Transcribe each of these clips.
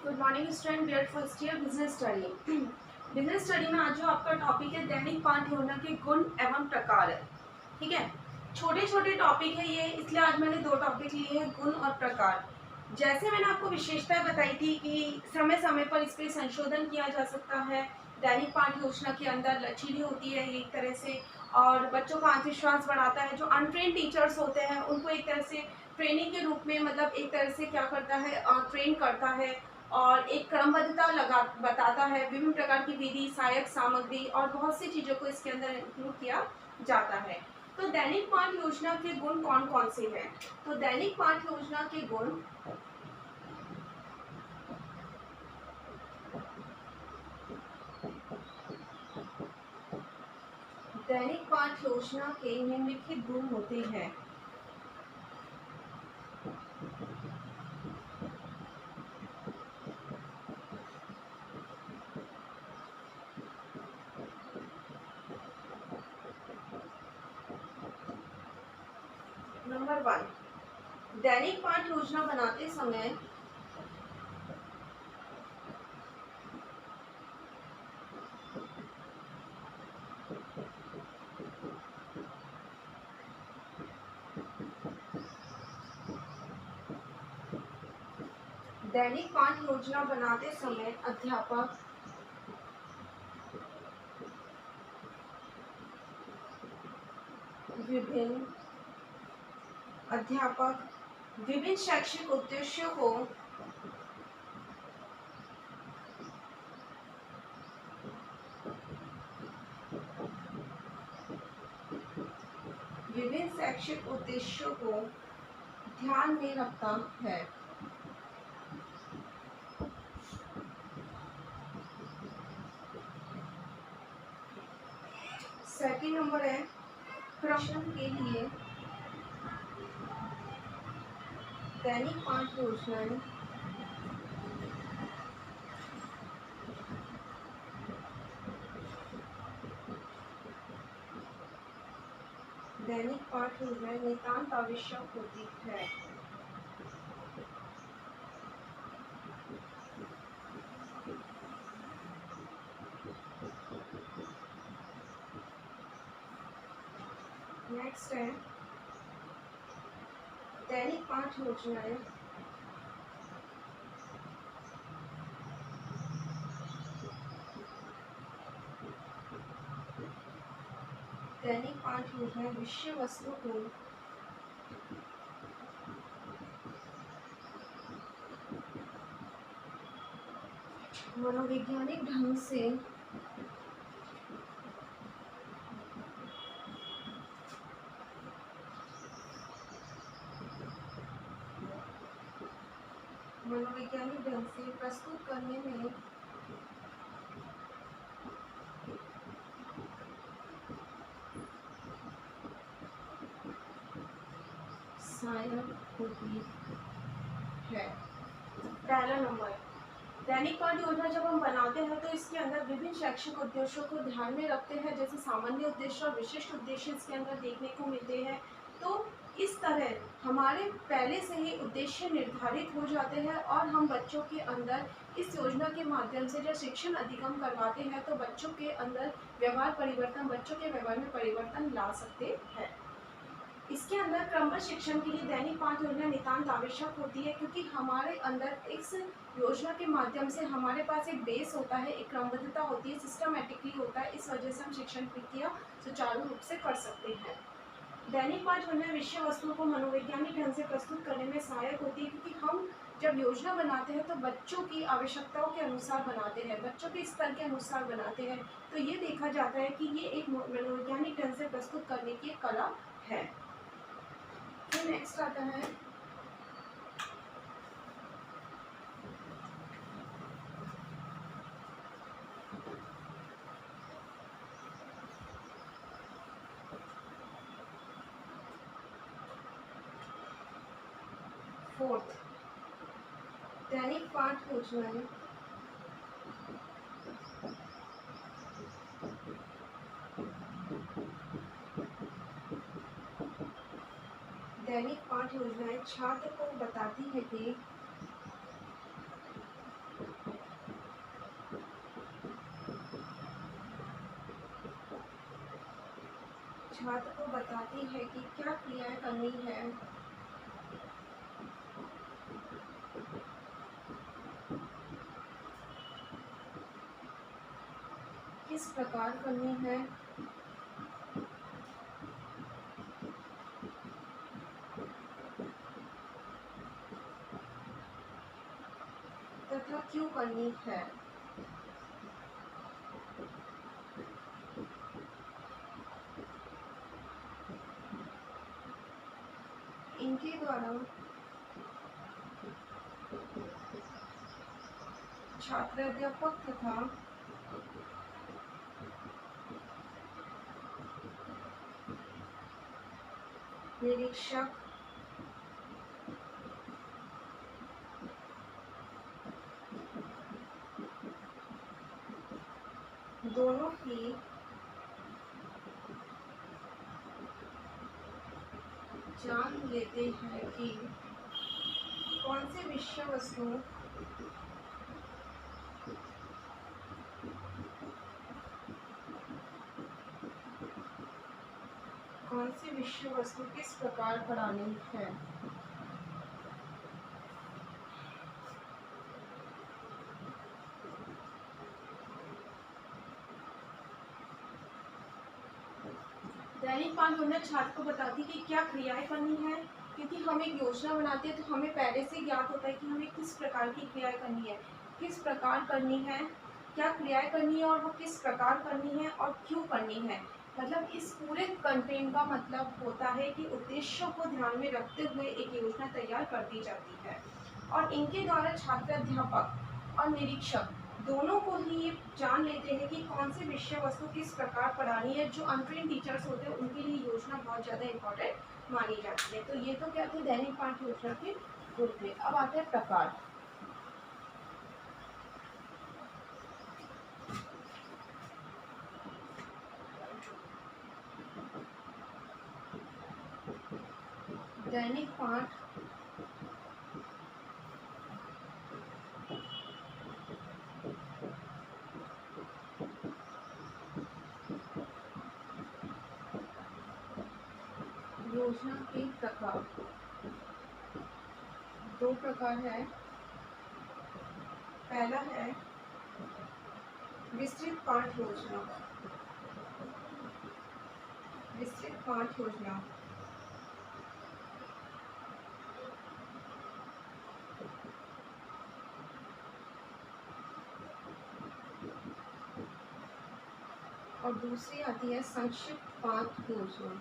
Good morning student, we are first year business study. Business study में आज जो आपका टॉपिक है दैनिक पाठ योजना के गुण एवं प्रकार है। ठीक है, छोटे छोटे टॉपिक है ये, इसलिए आज मैंने दो टॉपिक लिए हैं, गुण और प्रकार। जैसे मैंने आपको विशेषताएं बताई थी कि समय समय पर इस पर संशोधन किया जा सकता है। दैनिक पाठ योजना के अंदर लचीली होती है एक तरह से, और बच्चों का आत्मविश्वास बढ़ाता है। जो अनट्रेन टीचर्स होते हैं उनको एक तरह से ट्रेनिंग के रूप में, मतलब एक तरह से क्या करता है, ट्रेन करता है और एक क्रमबद्धता लगा बताता है। विभिन्न प्रकार की विधि, सहायक सामग्री और बहुत सी चीज़ों को इसके अंदर इंक्लूड किया जाता है। तो दैनिक पाठ योजना के गुण कौन कौन से हैं? तो दैनिक पाठ योजना के गुण दैनिक पाठ योजना के निम्नलिखित गुण होते हैं। नंबर 1, दैनिक पाठ योजना बनाते समय अध्यापक विभिन्न शैक्षिक उद्देश्यों को ध्यान में रखता है। सेकंड नंबर है, प्रश्न के लिए दैनिक पाठ योजनाएं नितांत आवश्यक होती है। नेक्स्ट है, दैनिक पाठ योजनाएं विषय वस्तु को मनोवैज्ञानिक ढंग से प्रस्तुत करने में सहायक होती है। पहला नंबर, दैनिक पाठ योजना जब हम बनाते हैं तो इसके अंदर विभिन्न शैक्षिक उद्देश्यों को ध्यान में रखते हैं। जैसे सामान्य उद्देश्य और विशिष्ट उद्देश्य इसके अंदर देखने को मिलते हैं। तो इस तरह हमारे पहले से ही उद्देश्य निर्धारित हो जाते हैं और हम बच्चों के अंदर इस योजना के माध्यम से जब शिक्षण अधिगम करवाते हैं तो बच्चों के अंदर बच्चों के व्यवहार में परिवर्तन ला सकते हैं। इसके अंदर क्रमबद्ध शिक्षण के लिए दैनिक पाठ योजना नितांत आवश्यक होती है, क्योंकि हमारे अंदर इस योजना के माध्यम से हमारे पास एक बेस होता है, एक क्रमबद्धता होती है, सिस्टमेटिकली होता है। इस वजह से हम शिक्षण प्रक्रिया सुचारू रूप से कर सकते हैं। दैनिक पाठ योजना विषय वस्तुओं को मनोवैज्ञानिक ढंग से प्रस्तुत करने में सहायक होती है, क्योंकि हम जब योजना बनाते हैं तो बच्चों की आवश्यकताओं के अनुसार बनाते हैं, बच्चों के स्तर के अनुसार बनाते हैं। तो ये देखा जाता है कि ये एक मनोवैज्ञानिक ढंग से प्रस्तुत करने की कला है। फिर नेक्स्ट आता है फोर्थ, दैनिक पाठ योजनाएं छात्र को बताती है कि छात्र को बताती है कि क्या क्रियाएं करनी है। किस प्रकार करनी है तथा क्यों करनी है। इनके द्वारा छात्र अध्यापक तथा निरीक्षक दोनों ही जान लेते हैं कि कौन से विषय वस्तु किस प्रकार पढ़ानी है। दैनिक पाठ योजना छात्र को बताती है कि क्या क्रियाएं करनी है, क्योंकि हम एक योजना बनाते हैं तो हमें पहले से ज्ञात होता है कि हमें किस प्रकार की क्रियाएं करनी है, किस प्रकार करनी है, क्या क्रियाएं करनी है और वो किस प्रकार करनी है और क्यों करनी है। मतलब इस पूरे कंटेंट का मतलब होता है कि उद्देश्यों को ध्यान में रखते हुए एक योजना तैयार कर दी जाती है और इनके द्वारा छात्र अध्यापक और निरीक्षक दोनों को ही ये जान लेते हैं कि कौन से विषय वस्तु किस प्रकार पढ़ानी है। जो अनट्रेन टीचर्स होते हैं उनके लिए योजना बहुत ज़्यादा इम्पोर्टेंट मानी जाती है। तो ये तो क्या थे दैनिक पाठ योजना के रूप में। अब आते हैं प्रकार। दैनिक पाठ योजना के प्रकार दो प्रकार है। पहला है विस्तृत पाठ योजना। विस्तृत पाठ योजना और दूसरी आती है संक्षिप्त पाठ योजना।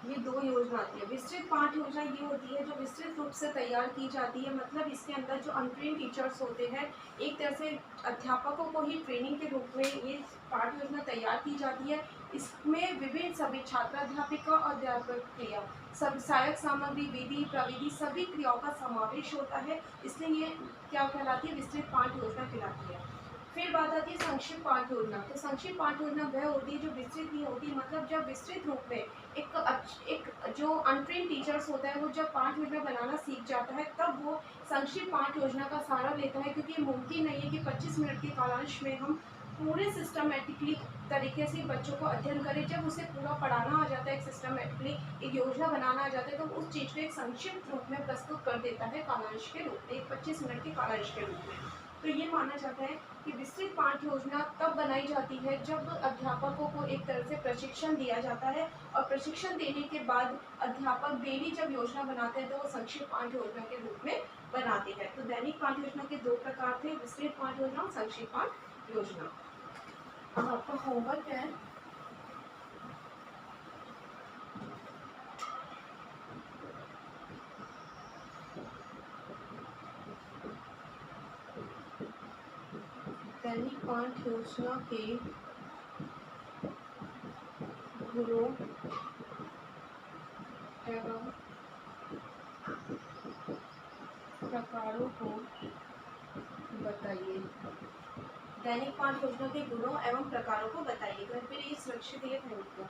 ये दो योजना आती है। विस्तृत पाठ योजना ये होती है जो विस्तृत रूप से तैयार की जाती है। मतलब इसके अंदर जो अनट्रेन टीचर्स होते हैं, एक तरह से अध्यापकों को ही ट्रेनिंग के रूप में ये पाठ योजना तैयार की जाती है। इसमें विभिन्न सभी छात्राध्यापिका और अध्यापक क्रिया सब सहायक सामग्री विधि प्रविधि सभी क्रियाओं का समावेश होता है, इसलिए ये क्या कहलाती है विस्तृत पाठ योजना कहलाती है। फिर बात आती है संक्षिप्त पाठ योजना। तो संक्षिप्त पाठ योजना वह होती है जो विस्तृत नहीं होती। मतलब जब विस्तृत रूप में एक जो अनट्रेन टीचर्स होता है वो जब पाठ योजना बनाना सीख जाता है तब वो संक्षिप्त पाठ योजना का सहारा लेता है, क्योंकि मुमकिन नहीं है कि 25 मिनट के कालांश में हम पूरे सिस्टमेटिकली तरीके से बच्चों को अध्ययन करें। जब उसे पूरा पढ़ाना आ जाता है, एक सिस्टमेटिकली एक योजना बनाना आ जाता है, तो उस चीज़ को एक संक्षिप्त रूप में प्रस्तुत कर देता है कालांश के रूप में, एक 25 मिनट के कालांश के रूप में। तो ये माना जाता है कि विस्तृत पाठ योजना तब बनाई जाती है जब अध्यापकों को एक तरह से प्रशिक्षण दिया जाता है और प्रशिक्षण देने के बाद अध्यापक डेली जब योजना बनाते हैं तो वो संक्षिप्त पाठ योजना के रूप में बनाते हैं। तो दैनिक पाठ योजना के दो प्रकार थे, विस्तृत पाठ योजना और संक्षिप्त पाठ योजना। अब आपका होमवर्क है दैनिक पाठ योजना के गुणों एवं प्रकारों को बताइए। दैनिक पाठ योजना के गुणों एवं प्रकारों को बताइए। घर पे रहिए, सुरक्षित रहिए। Thank you.